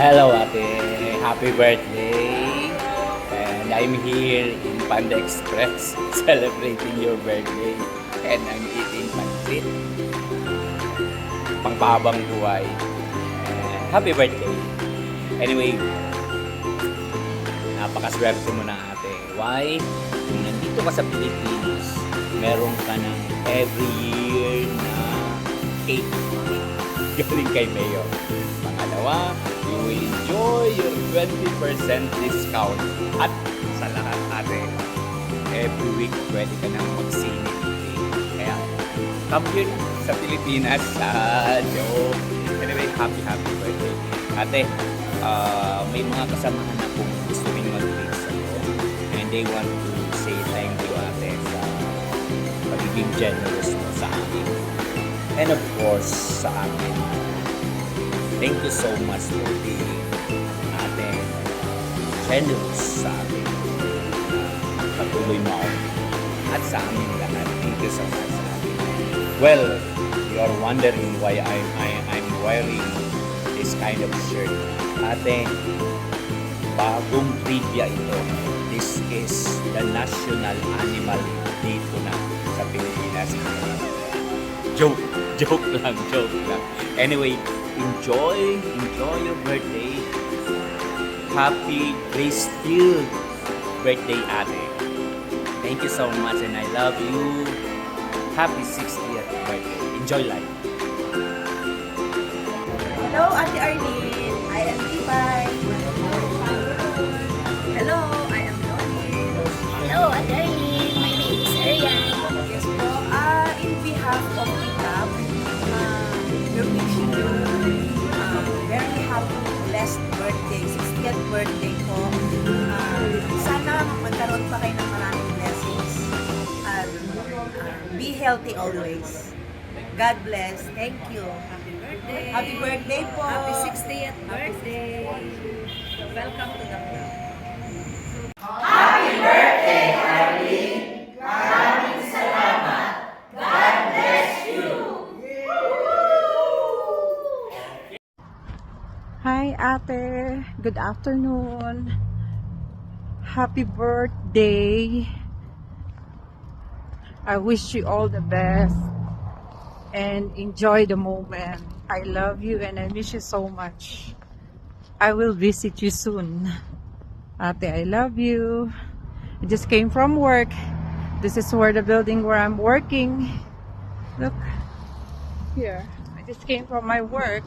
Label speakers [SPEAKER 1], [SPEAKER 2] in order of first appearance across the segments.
[SPEAKER 1] Hello, ate. Happy birthday. And I'm here in Panda Express celebrating your birthday. And I'm eating pancit. Pangpabang buhay. And happy birthday. Anyway, napakaswerte mo na, ate. Why? Kung nandito ka sa Pilipinas, meron ka ng every year na cake galing kay Mayor. Pangalawa, you will enjoy your 20% discount. At sa lahat, ate, every week pwede ka nang mag-sine. Kaya, come here sa Pilipinas. Joke. Anyway, happy birthday. Ate, may mga kasamahan na kung gusto rin mag-greet sa'yo. And they want to say thank you, ate, sa pagiging generous mo sa amin. And of course, sa amin. Thank you so much for being ate generous sa amin. Patuloy mo ako. At sa amin lahat. Thank you so much sa amin. Well, you're wondering why I'm wearing this kind of shirt. Ate, bagong trivia ito. This is the national animal dito na sa Pilipinas. Joke lang. Anyway, enjoy your birthday. Happy grace-filled birthday, ate. Thank you so much and I love you. Happy 60th birthday. Enjoy life.
[SPEAKER 2] Hello, Ate Arlene. I am Ibay. Hello, I am Lonin.
[SPEAKER 3] Hello, Ate Arlene. My name is Ariane.
[SPEAKER 2] Yes po, in behalf of the club, we're wishing you very happy, blessed birthday, 60th birthday po. Sana magkaroon pa kayo ng maraming blessings. Be healthy always. God bless. Thank you.
[SPEAKER 3] Happy birthday.
[SPEAKER 2] Happy birthday po.
[SPEAKER 3] Happy 60th birthday. Welcome to the club.
[SPEAKER 4] Hi ate, good afternoon. Happy birthday. I wish you all the best and enjoy the moment. I love you and I miss you so much. I will visit you soon. Ate, I love you. I just came from work. This is where the building where I'm working. Look here. I just came from my work.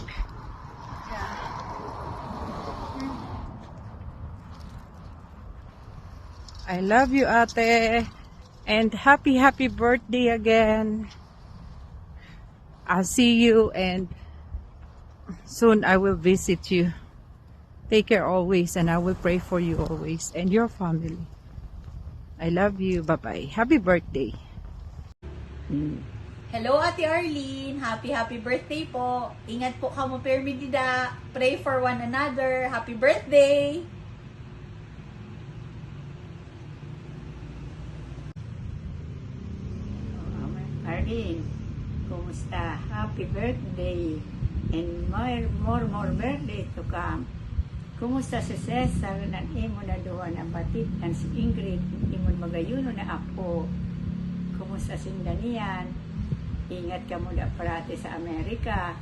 [SPEAKER 4] I love you, ate. And happy birthday again. I'll see you and soon I will visit you. Take care always and I will pray for you always and your family. I love you. Bye-bye. Happy birthday.
[SPEAKER 5] Hello, Ate Arlene. Happy birthday po. Ingat po ka mo permidida. Pray for one another. Happy birthday.
[SPEAKER 6] Arlene, kumusta? Happy birthday and more birthday to come. Kumusta si Cesar na imo na duwa na batit and si Ingrid imo magayuno na ako. Kumusta si Danian? Ingat ka muna parati sa Amerika.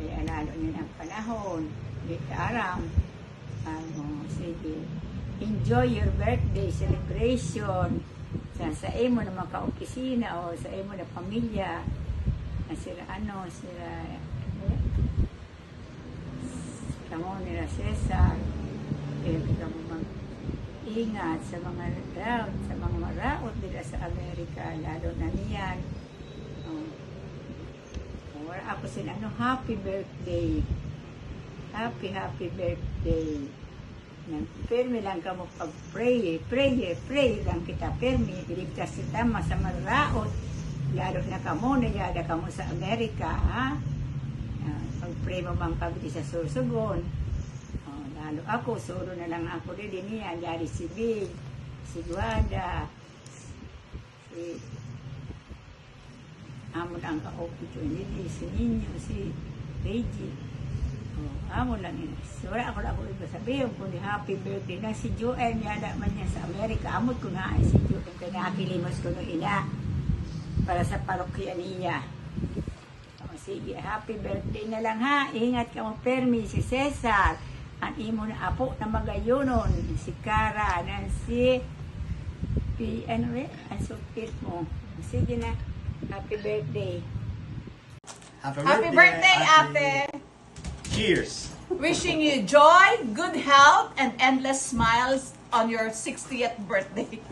[SPEAKER 6] Kaya lalo niyo ang panahon. Di ka aram. Sige. Enjoy your birthday celebration. Sa imo na mga ka-opisina o sa imo na pamilya na sila kamo nila Cesar kaya kamo mag-ingat sa mga maraot nila sa Amerika lalo na niyan wala ako sila happy birthday happy birthday Permi lang ka mo pag-pray lang kita, permi, iligtas kita sa maraot, lalo na ka mo, nagyada ka mo sa Amerika, ha? Pag-pray mo bang kabiti sa Sursugon, lalo ako, suro na lang ako rin niya, dari si Big, si Guada, si amon ang ka-opportunity, si Ninyo, si Reggie, Amo lang yun. Wala ako lang iba sabihin ko ni happy birthday na si Joel. Yada man niya sa Amerika. Amot ko nga si Joel. Kaya nakilimos ko nung ina. Para sa parokya niya. O, sige, happy birthday na lang ha. Ingat ka mo, Permi, si Cesar. Ang imo na apo na magayunon. Si Cara, si ano ang supit mo. Sige na. Happy birthday.
[SPEAKER 2] Happy birthday, ate!
[SPEAKER 7] Cheers!
[SPEAKER 2] Wishing you joy, good health, and endless smiles on your 60th birthday.